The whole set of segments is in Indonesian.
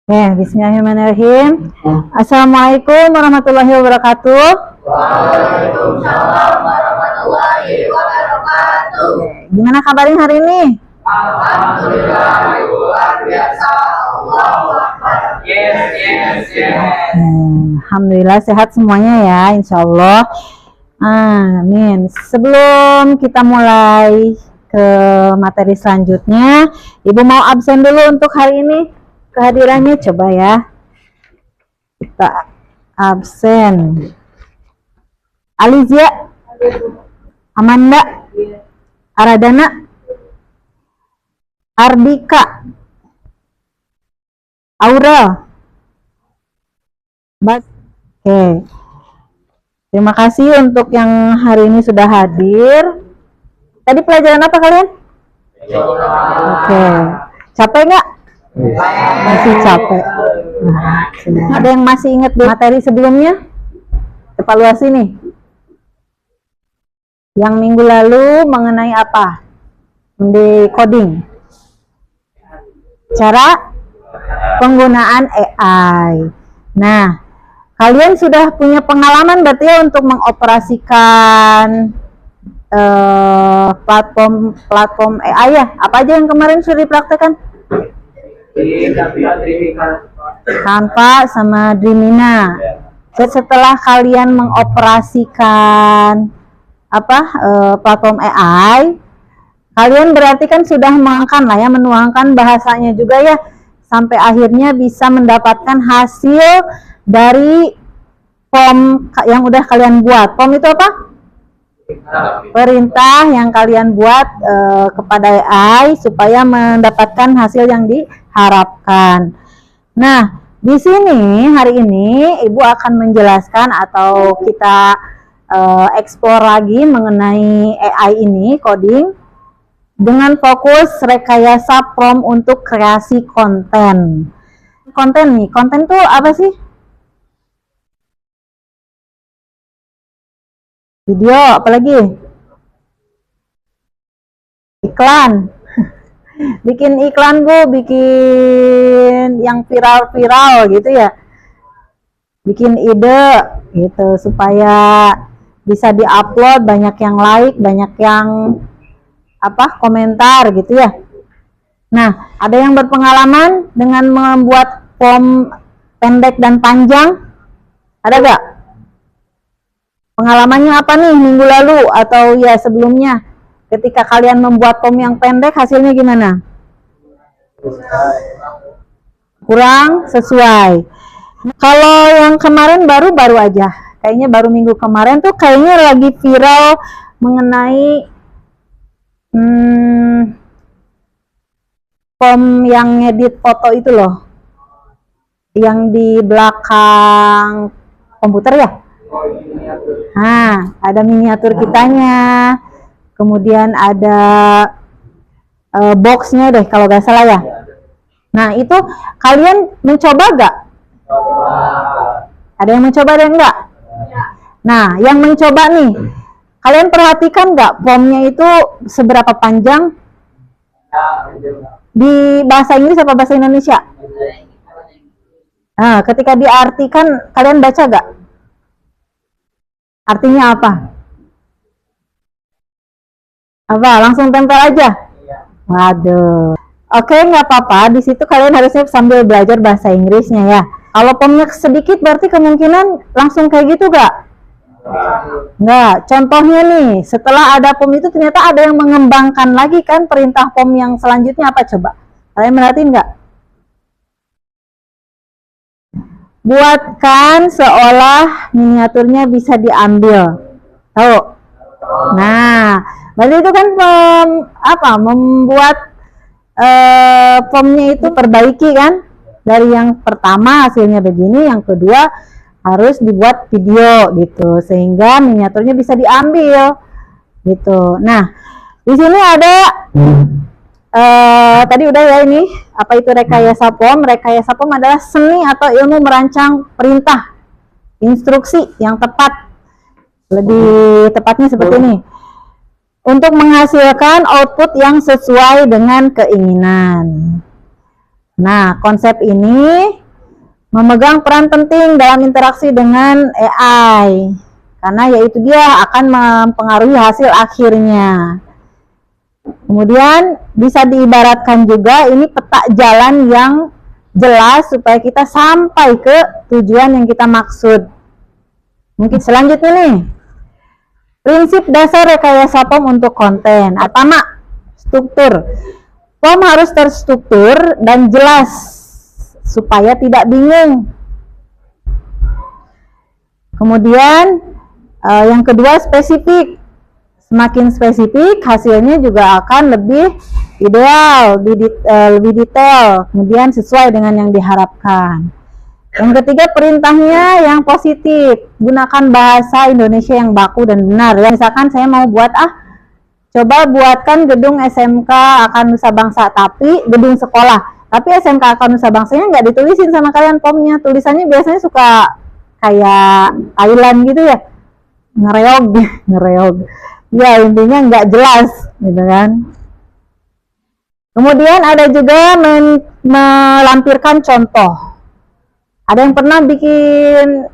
Bismillahirrahmanirrahim. Assalamualaikum warahmatullahi wabarakatuh. Waalaikumsalam warahmatullahi wabarakatuh. Gimana kabarnya hari ini? Alhamdulillah, luar biasa. Allahu Akbar. Yes. Alhamdulillah sehat semuanya ya, insya Allah. Amin. Sebelum kita mulai ke materi selanjutnya, Ibu mau absen dulu untuk hari ini. Kehadirannya coba ya. Kita absen. Alizia, Amanda, Aradana, Ardika, Aura, Oke. Terima kasih untuk yang hari ini sudah hadir. Tadi pelajaran apa kalian? Oke. Capek nggak? Masih capek. Ada yang masih ingat materi sebelumnya? Evaluasi nih. Yang minggu lalu mengenai apa? Di coding. Cara penggunaan AI. Nah, kalian sudah punya pengalaman berarti ya untuk mengoperasikan platform AI ya? Apa aja yang kemarin sudah dipraktekkan? Canva sama Dreamina. Setelah kalian mengoperasikan platform AI, kalian berarti kan sudah menuangkan bahasanya juga ya, sampai akhirnya bisa mendapatkan hasil dari form yang udah kalian buat. Form itu apa? Perintah yang kalian buat kepada AI supaya mendapatkan hasil yang diharapkan. Nah, di sini hari ini Ibu akan menjelaskan atau kita explore lagi mengenai AI ini, coding, dengan fokus rekayasa prompt untuk kreasi konten. Konten itu apa sih? Video, apalagi? Iklan. Bikin iklan Bu, bikin yang viral gitu ya. Bikin ide gitu supaya bisa diupload, banyak yang like, banyak yang komentar gitu ya. Nah, ada yang berpengalaman dengan membuat form pendek dan panjang? Ada gak? Pengalamannya apa nih minggu lalu atau ya sebelumnya? Ketika kalian membuat form yang pendek, hasilnya gimana? Kurang sesuai. Kalau yang kemarin baru aja, kayaknya baru minggu kemarin tuh kayaknya lagi viral mengenai form yang ngedit foto itu loh, yang di belakang komputer ya. Nah, ada miniatur kitanya, kemudian ada boxnya deh kalau nggak salah ya. Nah, itu kalian mencoba nggak? Ada yang mencoba dan enggak? Nah, yang mencoba nih, kalian perhatikan nggak formnya itu seberapa panjang? Di bahasa Inggris apa bahasa Indonesia? Nah, ketika diartikan, kalian baca nggak? Artinya apa? Langsung tempel aja? Waduh. Oke, nggak apa-apa. Di situ kalian harusnya sambil belajar bahasa Inggrisnya ya. Kalau formnya sedikit, berarti kemungkinan langsung kayak gitu nggak? Nggak. Contohnya nih, setelah ada form itu ternyata ada yang mengembangkan lagi kan perintah form yang selanjutnya apa coba? Kalian merhatiin nggak? Buatkan seolah miniaturnya bisa diambil. Tahu? Nah, berarti itu kan membuat formnya itu perbaiki kan? Dari yang pertama hasilnya begini, yang kedua harus dibuat video gitu, sehingga miniaturnya bisa diambil gitu. Nah, di sini ada tadi udah ya ini, apa itu rekayasa form? Rekayasa form adalah seni atau ilmu merancang perintah, instruksi yang tepat. Lebih tepatnya seperti ini. Untuk menghasilkan output yang sesuai dengan keinginan. Nah, konsep ini memegang peran penting dalam interaksi dengan AI, karena yaitu dia akan mempengaruhi hasil akhirnya. Kemudian bisa diibaratkan juga ini peta jalan yang jelas supaya kita sampai ke tujuan yang kita maksud. Mungkin selanjutnya nih, prinsip dasar rekayasa POM untuk konten. Pertama, struktur. POM harus terstruktur dan jelas supaya tidak bingung. Kemudian yang kedua, spesifik. Semakin spesifik, hasilnya juga akan lebih ideal, lebih detail, kemudian sesuai dengan yang diharapkan. Yang ketiga, perintahnya yang positif. Gunakan bahasa Indonesia yang baku dan benar. Ya, misalkan saya mau buat coba buatkan gedung SMK Akan Nusa Bangsa, tapi gedung sekolah. Tapi SMK Akan Nusa Bangsanya nggak ditulisin sama kalian POM-nya. Tulisannya biasanya suka kayak Thailand gitu ya. Ngereog. Ya, intinya nggak jelas gitu kan. Kemudian ada juga melampirkan contoh. Ada yang pernah bikin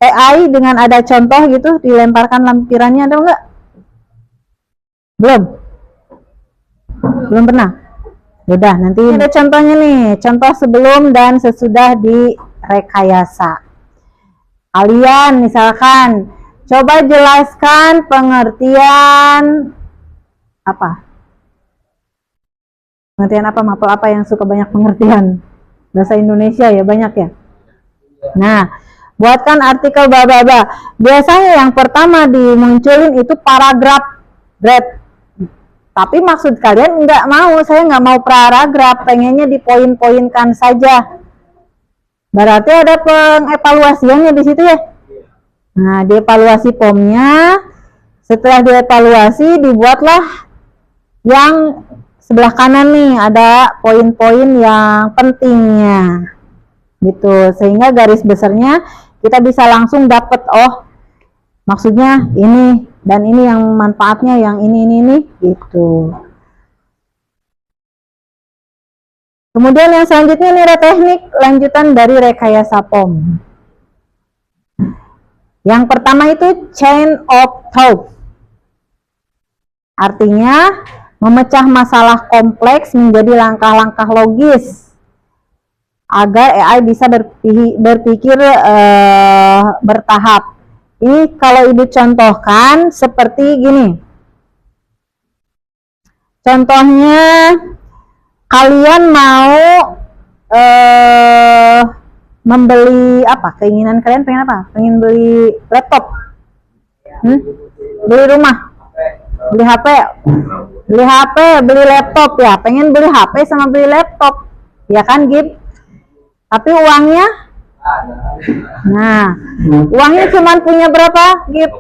AI dengan ada contoh gitu, dilemparkan lampirannya, ada enggak? Belum pernah. Udah, nanti ada contohnya nih, contoh sebelum dan sesudah direkayasa. Kalian misalkan coba jelaskan pengertian apa? Pengertian apa? Mapel apa yang suka banyak pengertian? Bahasa Indonesia ya banyak ya. Nah, buatkan artikel baba. Biasanya yang pertama dimunculin itu paragraf, tapi maksud kalian nggak mau, saya nggak mau paragraf, pengennya dipoin-poinkan saja. Berarti ada pengevaluasiannya di situ ya. Nah, dievaluasi POM-nya. Setelah dievaluasi, dibuatlah yang sebelah kanan nih, ada poin-poin yang pentingnya. Gitu, sehingga garis besarnya kita bisa langsung dapat, oh maksudnya ini, dan ini yang manfaatnya yang ini gitu. Kemudian yang selanjutnya nih, teknik lanjutan dari rekayasa POM. Yang pertama itu chain of thought. Artinya memecah masalah kompleks menjadi langkah-langkah logis agar AI bisa berpikir bertahap. Ini kalau Ibu contohkan seperti gini. Contohnya, kalian mau membeli apa? Keinginan kalian pengen apa? Pengen beli laptop, beli rumah, beli HP, beli laptop ya. Pengen beli HP sama beli laptop, ya kan, Gib? Tapi uangnya, nah, uangnya cuma punya berapa, Gib?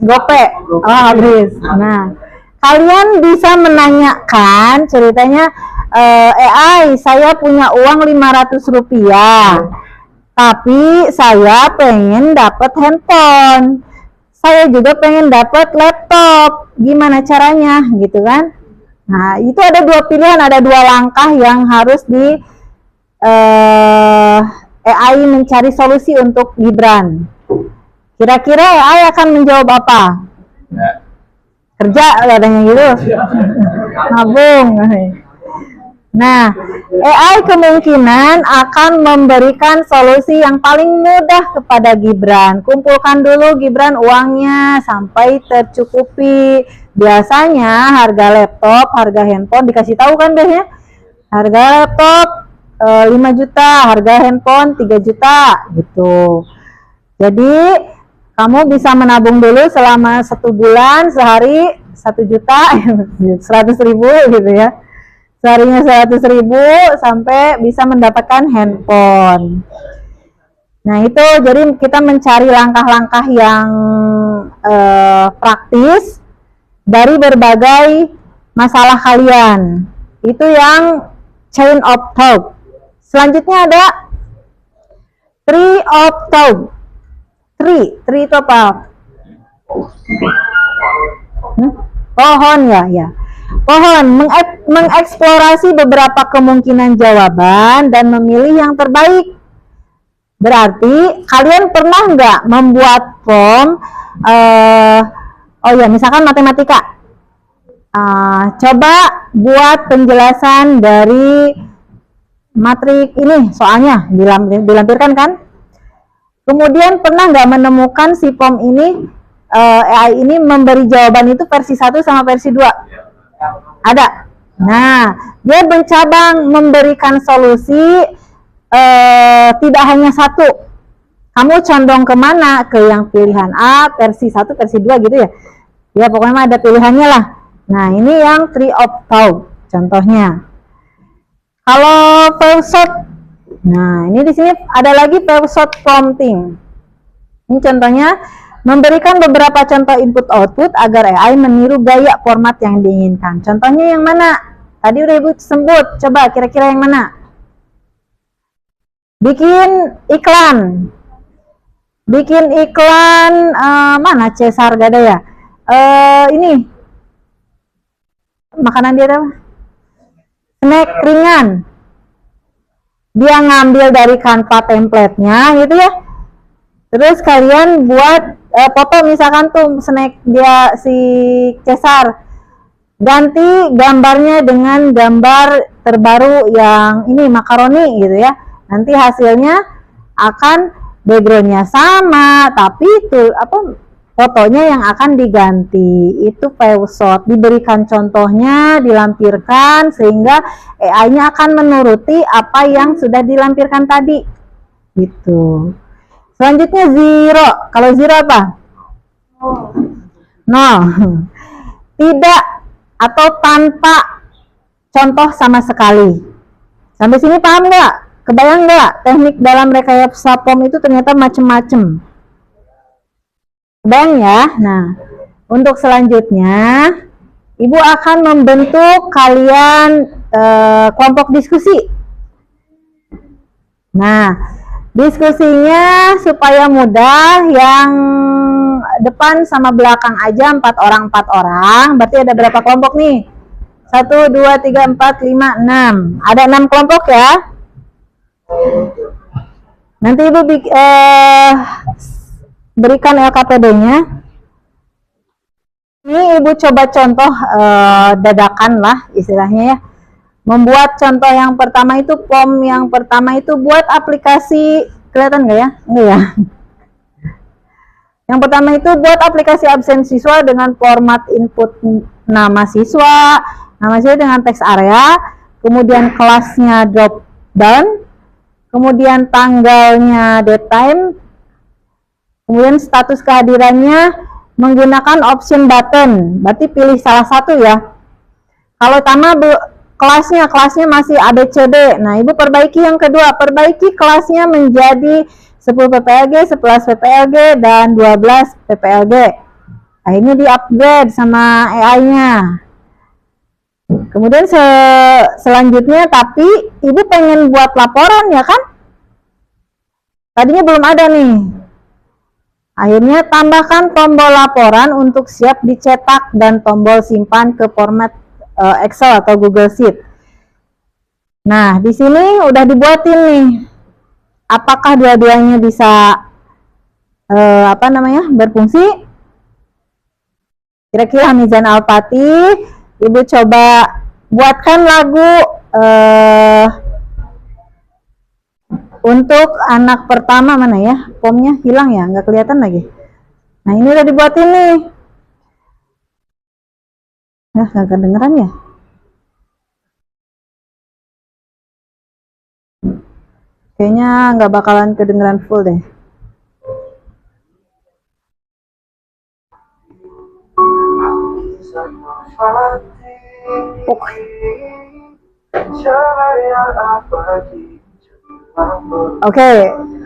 Gope, habis. Nah, kalian bisa menanyakan ceritanya, AI, saya punya uang 500 rupiah, tapi saya pengen dapat handphone, saya juga pengen dapat laptop, gimana caranya, gitu kan? Nah, itu ada dua pilihan, ada dua langkah yang harus AI mencari solusi untuk Gibran. Kira-kira AI akan menjawab apa? Kerja katanya gitu. Nabung. Nah, AI kemungkinan akan memberikan solusi yang paling mudah kepada Gibran. Kumpulkan dulu Gibran uangnya sampai tercukupi. Biasanya harga laptop, harga handphone dikasih tahu kan biasanya. Harga laptop 5 juta, harga handphone 3 juta gitu. Jadi kamu bisa menabung dulu selama 1 bulan, sehari 1 juta, 100.000 gitu ya. Seharinya 100.000 sampai bisa mendapatkan handphone. Nah itu, jadi kita mencari langkah-langkah yang praktis dari berbagai masalah kalian. Itu yang chain of thought. Selanjutnya ada tree of thought. Tree itu apa? Pohon ya. Pohon mengeksplorasi beberapa kemungkinan jawaban dan memilih yang terbaik. Berarti kalian pernah nggak membuat form, oh ya, misalkan matematika. Coba buat penjelasan dari matrik ini, soalnya dilampirkan kan. Kemudian pernah nggak menemukan si form ini, AI ini memberi jawaban itu versi 1 sama versi 2? Ada. Nah, dia mencabang memberikan solusi, tidak hanya satu. Kamu condong kemana? Ke yang pilihan A, versi 1, versi 2 gitu ya. Ya pokoknya ada pilihannya lah. Nah, ini yang tree of thought contohnya. Kalau Peugeot, nah ini di sini ada lagi Peugeot prompting. Ini contohnya, memberikan beberapa contoh input output agar AI meniru gaya format yang diinginkan. Contohnya yang mana? Tadi udah Ibu sebut, coba kira-kira yang mana? Bikin iklan. Bikin iklan, mana Cesar gak ada ya? Ini makanan dia apa? Snack ringan. Dia ngambil dari Canva template-nya gitu ya. Terus kalian buat foto misalkan tuh snack dia si Cesar. Ganti gambarnya dengan gambar terbaru yang ini makaroni gitu ya. Nanti hasilnya akan backgroundnya sama, tapi itu fotonya yang akan diganti. Itu Peugeot, diberikan contohnya, dilampirkan sehingga AI-nya akan menuruti apa yang sudah dilampirkan tadi. Gitu. Selanjutnya zero. Kalau zero apa? Nol. Tidak atau tanpa contoh sama sekali. Sampai sini paham nggak? Kebayang nggak teknik dalam rekayasa form itu ternyata macem-macem. Kebayang ya? Nah, untuk selanjutnya Ibu akan membentuk kalian kelompok diskusi. Nah, diskusinya supaya mudah, yang depan sama belakang aja 4 orang. Berarti ada berapa kelompok nih? 1, 2, 3, 4, 5, 6. Ada 6 kelompok ya. Nanti Ibu berikan LKPD-nya. Ini Ibu coba contoh dadakan lah istilahnya ya. Membuat contoh yang pertama itu, form yang pertama itu buat aplikasi, kelihatan nggak ya? Enggak ya. Yang pertama itu buat aplikasi absen siswa dengan format input nama siswa dengan teks area, kemudian kelasnya drop down, kemudian tanggalnya date time, kemudian status kehadirannya menggunakan option button, berarti pilih salah satu ya. Kalau kelasnya masih ABCD, nah Ibu perbaiki yang kedua, perbaiki kelasnya menjadi 10 PPLG, 11 PPLG, dan 12 PPLG. Nah ini di upgrade sama AI-nya. Kemudian selanjutnya, tapi Ibu pengen buat laporan ya kan? Tadinya belum ada nih. Akhirnya tambahkan tombol laporan untuk siap dicetak dan tombol simpan ke format Excel atau Google Sheet. Nah, di sini udah dibuatin nih. Apakah dua-duanya bisa berfungsi? Kira-kira Mizan Alpati, Ibu coba buatkan lagu untuk anak pertama, mana ya? Formnya hilang ya, nggak kelihatan lagi. Nah, ini udah dibuatin nih. Nah, nggak kedengeran ya? Kayaknya nggak bakalan kedengeran full deh. Oke,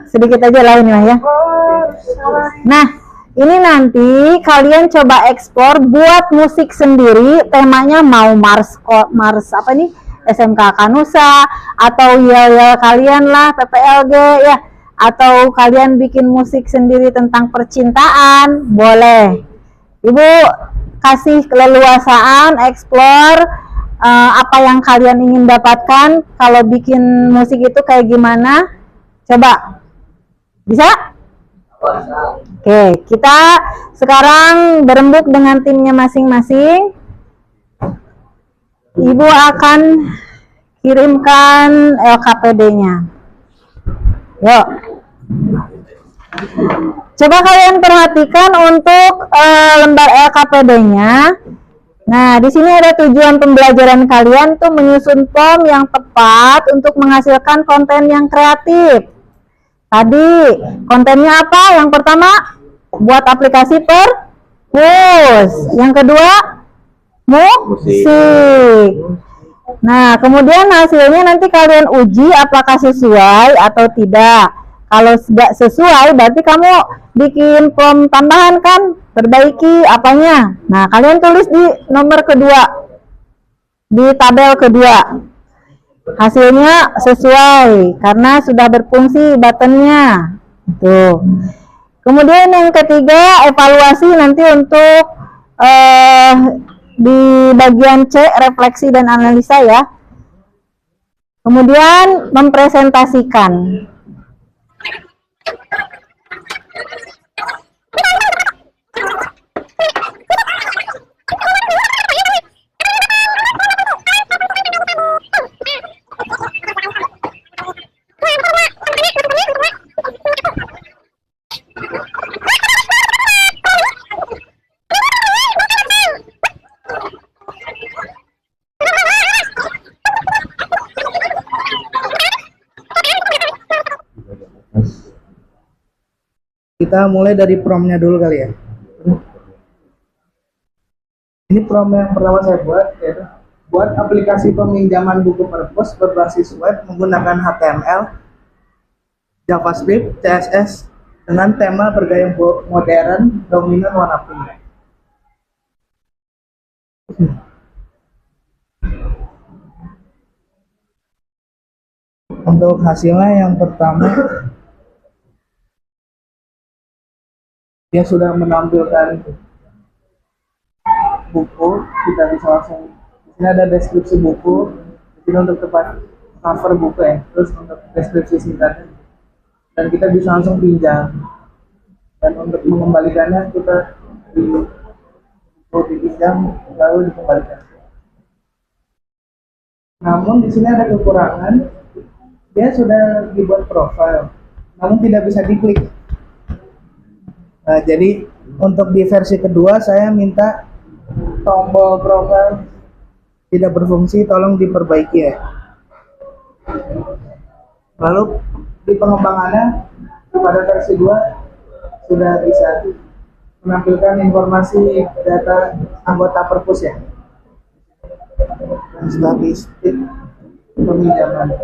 sedikit aja lah ini lah ya. Nah, ini nanti kalian coba ekspor buat musik sendiri, temanya mau Mars apa nih? SMK Kanusa atau yel kalian lah PPLG ya, atau kalian bikin musik sendiri tentang percintaan, boleh. Ibu kasih keleluasaan explore apa yang kalian ingin dapatkan. Kalau bikin musik itu kayak gimana, coba Bisa? Oke, kita sekarang berembuk dengan timnya masing-masing. Ibu akan kirimkan LKPD-nya. Yuk. Coba kalian perhatikan untuk lembar LKPD-nya. Nah, di sini ada tujuan pembelajaran kalian tuh menyusun form yang tepat untuk menghasilkan konten yang kreatif. Tadi kontennya apa? Yang pertama, buat aplikasi perpus. Yang kedua, musik. Nah, kemudian hasilnya nanti kalian uji apakah sesuai atau tidak. Kalau tidak sesuai, berarti kamu bikin form tambahan kan? Perbaiki apanya. Nah, kalian tulis di nomor kedua, di tabel kedua. Hasilnya sesuai karena sudah berfungsi buttonnya. Tuh. Kemudian yang ketiga, evaluasi nanti untuk di bagian C, refleksi dan analisa ya. Kemudian mempresentasikan. Kita mulai dari promnya dulu kali ya. Ini prom yang pertama saya buat, yaitu buat aplikasi peminjaman buku perpus berbasis web menggunakan HTML, JavaScript, CSS dengan tema bergaya modern, dominan warna pink. Untuk hasilnya yang pertama, dia sudah menampilkan buku. Kita bisa langsung, di sini ada deskripsi buku, di sini untuk tempat cover buku ya, terus untuk deskripsi singkatnya, dan kita bisa langsung pinjam. Dan untuk mengembalikannya kita dipinjam lalu dikembalikan. Namun di sini ada kekurangan, dia sudah dibuat profil, namun tidak bisa diklik. Nah, jadi untuk di versi kedua saya minta tombol profil tidak berfungsi, tolong diperbaiki ya. Lalu di pengembangannya pada versi 2 sudah bisa menampilkan informasi data anggota perpus ya. Dan statistik peminjaman.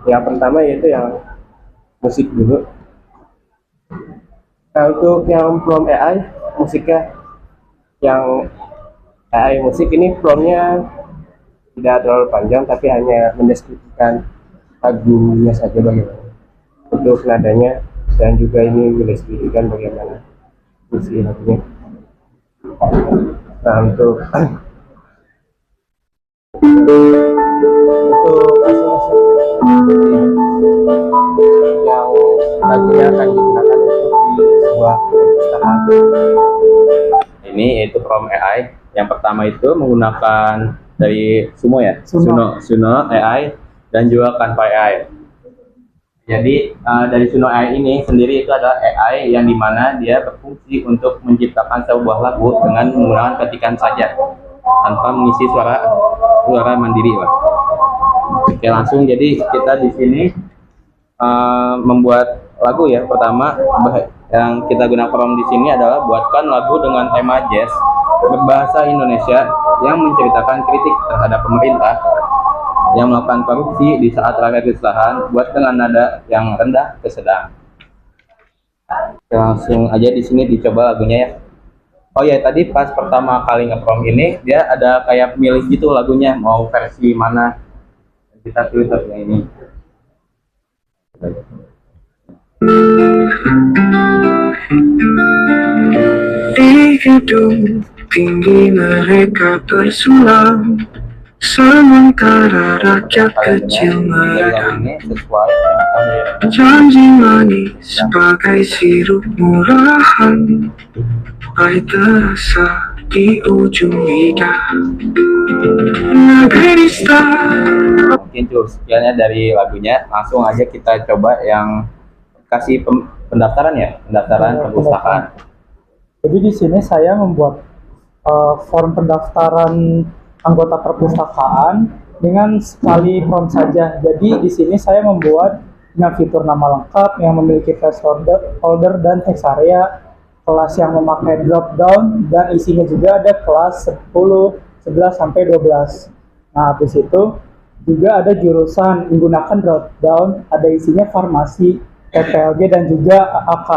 Yang pertama yaitu yang musik dulu. Nah, untuk yang from AI musiknya, yang AI musik ini promnya tidak terlalu panjang tapi hanya mendeskripsikan lagunya saja bagaimana untuk nadanya, dan juga ini mendeskripsikan bagaimana fungsi lagunya. Nah, untuk hasil yang lagunya akan digunakan untuk di sebuah perpustakaan. Ini yaitu from AI. Yang pertama itu menggunakan dari Sumo ya, Suno AI dan juga Canva AI. Jadi dari Suno AI ini sendiri itu adalah AI yang dimana dia berfungsi untuk menciptakan sebuah lagu dengan menggunakan ketikan saja tanpa mengisi suara mandiri lah. Oke, langsung jadi kita di sini membuat lagu ya. Pertama yang kita gunakan prompt di sini adalah buatkan lagu dengan tema jazz berbahasa Indonesia yang menceritakan kritik terhadap pemerintah yang melakukan korupsi di saat rakyat kesusahan, buat dengan nada yang rendah ke sedang. Langsung aja di sini dicoba lagunya ya. Oh ya, tadi pas pertama kali nge-prompt ini dia ada kayak milih gitu lagunya mau versi mana. Kita pilih yang ini. Di gedung tinggi mereka bersulam, Sementara rakyat kecil lagu ini sesuai dengan janji manis bagai sirup murahan, pahit terasa di ujung lidah. Negeri star. mungkin cukup sekiannya dari lagunya. Langsung aja kita coba yang kasih pendaftaran ya, pendaftaran perpustakaan. Jadi di sini saya membuat form pendaftaran anggota perpustakaan dengan sekali prompt saja. Jadi di sini saya membuat dengan fitur nama lengkap yang memiliki placeholder dan text area, kelas yang memakai drop down, dan isinya juga ada kelas 10, 11 sampai 12. Nah, habis itu juga ada jurusan menggunakan drop down, ada isinya farmasi, PPLG dan juga AAK.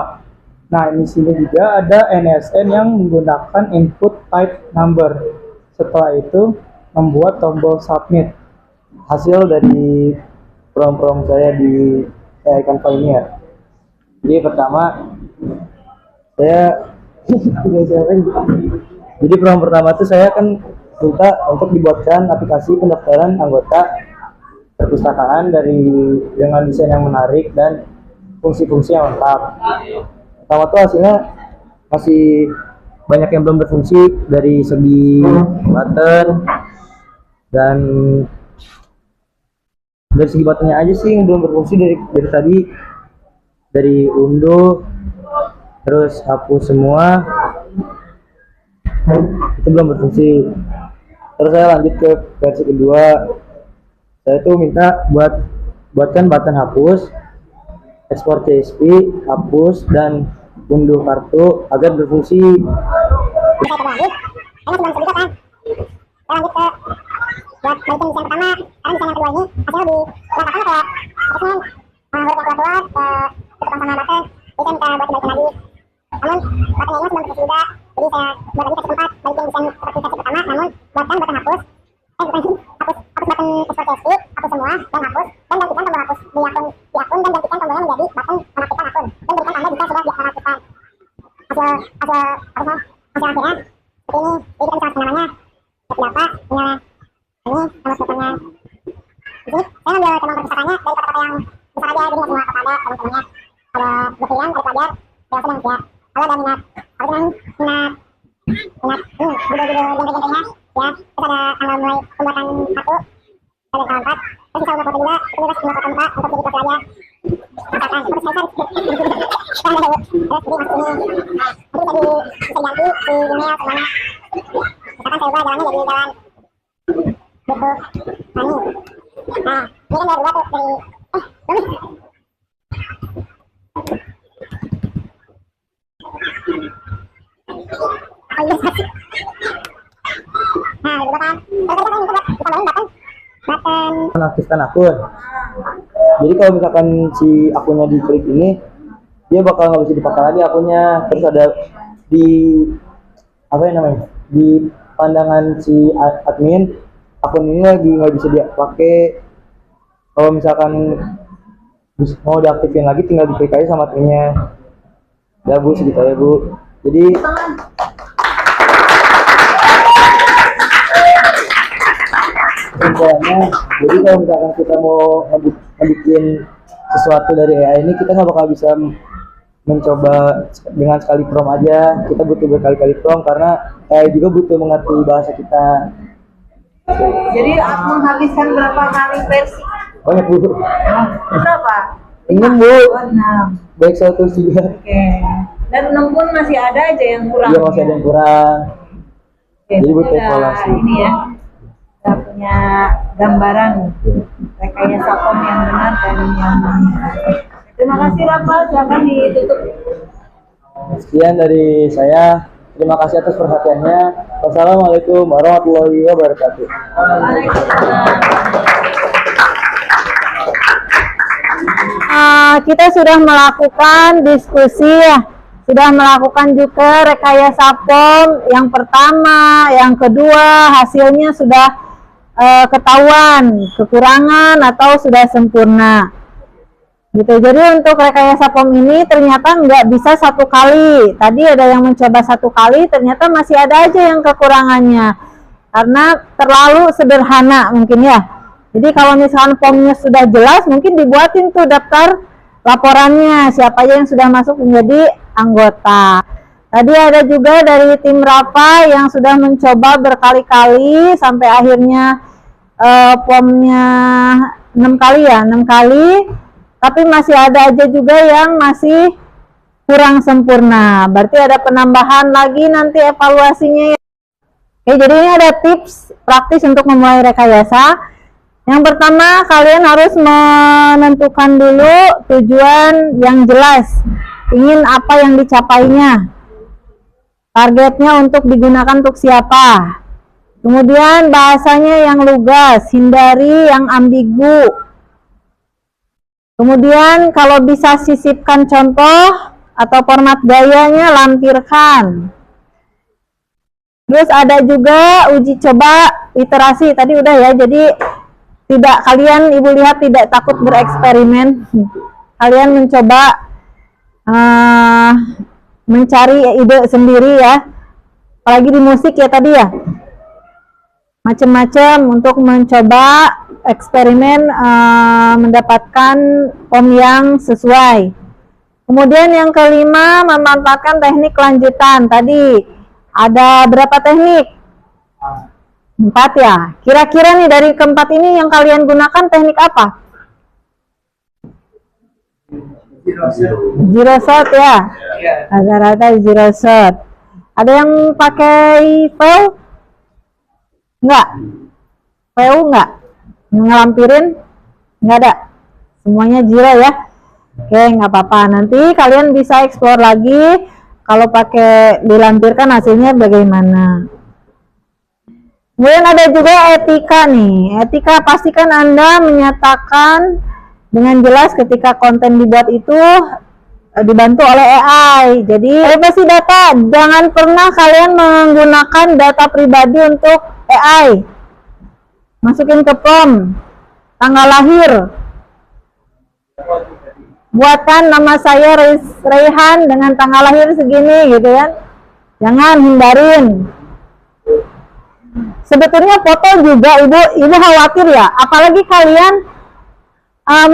Nah, di sini juga ada NSN yang menggunakan input type number. Setelah itu membuat tombol submit. Hasil dari prom saya di AI Canva ini ya. Jadi pertama saya jadi prom pertama itu saya kan minta untuk dibuatkan aplikasi pendaftaran anggota perpustakaan dengan desain yang menarik dan fungsi-fungsi yang lengkap. Pertama tuh hasilnya masih banyak yang belum berfungsi dari segi button, dan dari segi buttonnya aja sih yang belum berfungsi dari tadi, dari undo terus hapus semua itu belum berfungsi. Terus saya lanjut ke versi kedua, saya tuh minta buatkan button hapus, ekspor CSV, hapus, dan unduh kartu agar berfungsi. Aktifkan akun. Jadi kalau misalkan si akunnya diklik ini, dia bakal nggak bisa dipakai lagi akunnya. Terus ada di apa yang namanya, di pandangan si admin, akun ini lagi nggak bisa dipakai. Kalau misalkan mau diaktifin lagi, tinggal diklik aja sama adminnya. Ya Bu, segitu ya Bu. Jadi jadi kalau misalkan kita mau ngebikin sesuatu dari AI ini, kita nggak bakal bisa mencoba dengan sekali prompt aja. Kita butuh berkali-kali prompt karena AI juga butuh mengerti bahasa kita. Jadi menghabiskan berapa kali versi? Banyak Bu. Berapa? 6 Bu. 6. Baik 1 juga. Oke. Dan 6 pun masih ada aja yang kurang. Iya, masih ada yang kurang. Oke, Jadi butuh kita evaluasi. ini ya. Kita punya gambaran rekayasa form yang benar dan yang benar. Terima kasih Rafa, silakan ditutup. Sekian dari saya. Terima kasih atas perhatiannya. Wassalamualaikum warahmatullahi wabarakatuh. Kita sudah melakukan diskusi ya, sudah melakukan juga rekayasa form yang pertama, yang kedua, hasilnya sudah ketahuan kekurangan atau sudah sempurna gitu. Jadi untuk rekayasa form ini ternyata nggak bisa satu kali. Tadi ada yang mencoba satu kali, ternyata masih ada aja yang kekurangannya. karena terlalu sederhana mungkin ya. Jadi kalau misalkan formnya sudah jelas, mungkin dibuatin tuh daftar laporannya, siapa aja yang sudah masuk menjadi anggota. Tadi ada juga dari tim Rafa yang sudah mencoba berkali-kali sampai akhirnya formnya 6 kali ya, 6 kali, tapi masih ada aja juga yang masih kurang sempurna. Berarti ada penambahan lagi nanti evaluasinya ya. Oke, jadi ini ada tips praktis untuk memulai rekayasa. Yang pertama, kalian harus menentukan dulu tujuan yang jelas. Ingin apa yang dicapainya. Targetnya untuk digunakan untuk siapa. Kemudian bahasanya yang lugas, hindari yang ambigu. Kemudian kalau bisa sisipkan contoh atau format gayanya, lampirkan. Terus ada juga uji coba iterasi, tadi udah ya, jadi tidak, kalian ibu lihat tidak takut bereksperimen, kalian mencoba mencari ide sendiri ya, apalagi di musik ya tadi ya, macam-macam untuk mencoba eksperimen mendapatkan form yang sesuai. Kemudian yang kelima, memanfaatkan teknik lanjutan. Tadi ada berapa teknik? 4 ya. Kira-kira nih dari keempat ini yang kalian gunakan teknik apa? Zero shot ya. Rata-rata zero shot. Ada yang pakai fail? Enggak. Fail enggak? Ngelampirin? Enggak ada. Semuanya zero ya. Oke, nggak apa-apa. Nanti kalian bisa explore lagi kalau pakai dilampirkan hasilnya bagaimana. Kemudian ada juga etika nih. Etika, pastikan Anda menyatakan dengan jelas ketika konten dibuat itu dibantu oleh AI. Jadi privasi data, jangan pernah kalian menggunakan data pribadi untuk AI. Masukin ke prompt, tanggal lahir. Buatkan nama saya Raihan dengan tanggal lahir segini gitu kan. Jangan, hindarin. Sebetulnya foto juga ibu khawatir ya, apalagi kalian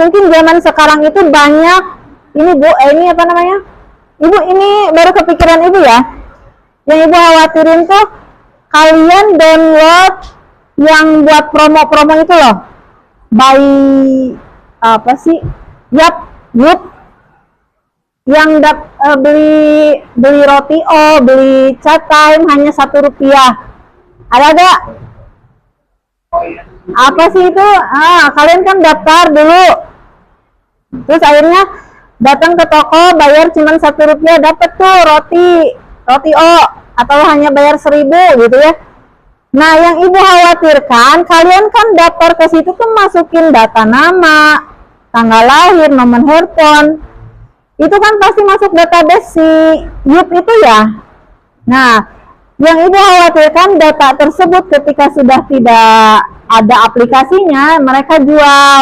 mungkin zaman sekarang itu banyak ini bu, ini apa namanya, ibu ini baru kepikiran ibu ya, yang ibu khawatirin tuh kalian download yang buat promo-promo itu loh, by apa sih, Yup, yang beli roti beli chat time hanya Rp1. Ada gak? Apa sih itu? Kalian kan daftar dulu, terus akhirnya datang ke toko bayar cuma Rp1, dapat tuh roti atau hanya bayar 1.000 gitu ya. Nah, yang ibu khawatirkan, kalian kan daftar ke situ tuh masukin data nama, tanggal lahir, nomor handphone, itu kan pasti masuk database si Yup itu ya. Nah, yang ibu khawatirkan data tersebut ketika sudah tidak ada aplikasinya, mereka jual.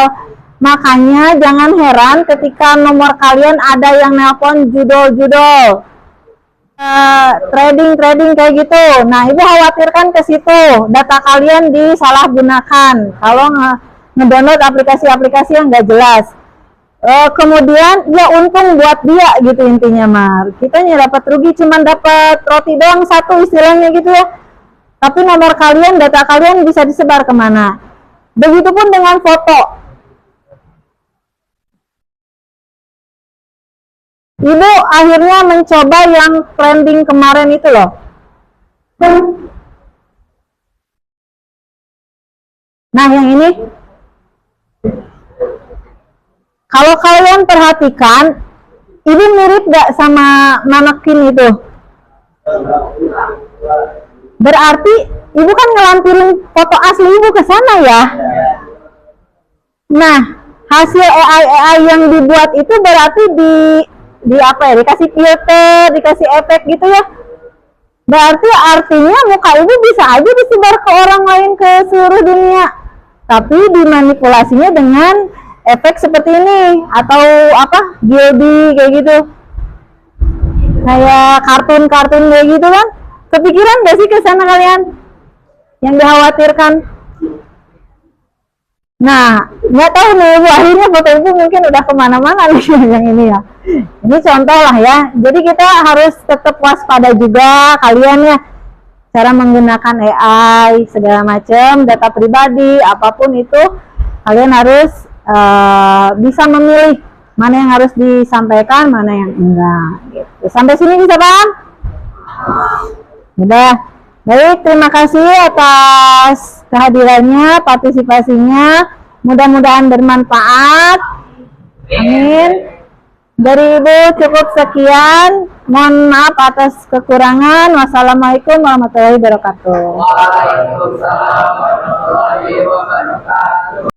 Makanya jangan heran ketika nomor kalian ada yang nelpon judul-judul trading kayak gitu. Nah, ibu khawatirkan ke situ data kalian disalahgunakan kalau ngedownload aplikasi-aplikasi yang nggak jelas. Kemudian ya untung buat dia gitu intinya mah. Kita hanya dapat rugi, cuman dapat roti doang satu istilahnya gitu ya. Tapi nomor kalian, data kalian bisa disebar kemana. Begitupun dengan foto. Ibu akhirnya mencoba yang trending kemarin itu loh. Nah, yang ini. Kalau kalian perhatikan, ini mirip gak sama manekin itu? Berarti ibu kan ngelampirin foto asli ibu ke sana ya. Nah, hasil AI yang dibuat itu berarti di apa ya? Dikasih filter, dikasih efek gitu ya. Berarti artinya muka ibu bisa aja disebar ke orang lain ke seluruh dunia. Tapi dimanipulasinya dengan efek seperti ini atau apa, GLB kayak gitu, kayak kartun kayak gitu kan. Kepikiran gak sih ke sana kalian? yang dikhawatirkan? Nah, nggak tahu nih Bu, akhirnya foto Ibu mungkin udah kemana-mana nih yang ini ya. Ini contoh lah ya. Jadi kita harus tetap waspada juga kalian ya. Cara menggunakan AI segala macam, data pribadi, apapun itu, kalian harus bisa memilih mana yang harus disampaikan, mana yang enggak. Gitu. Sampai sini bisa paham? Udah. Baik, terima kasih atas kehadirannya, partisipasinya. Mudah-mudahan bermanfaat. Amin. Dari Ibu cukup sekian. Mohon maaf atas kekurangan. Wassalamualaikum warahmatullahi wabarakatuh. Waalaikumsalam warahmatullahi wabarakatuh.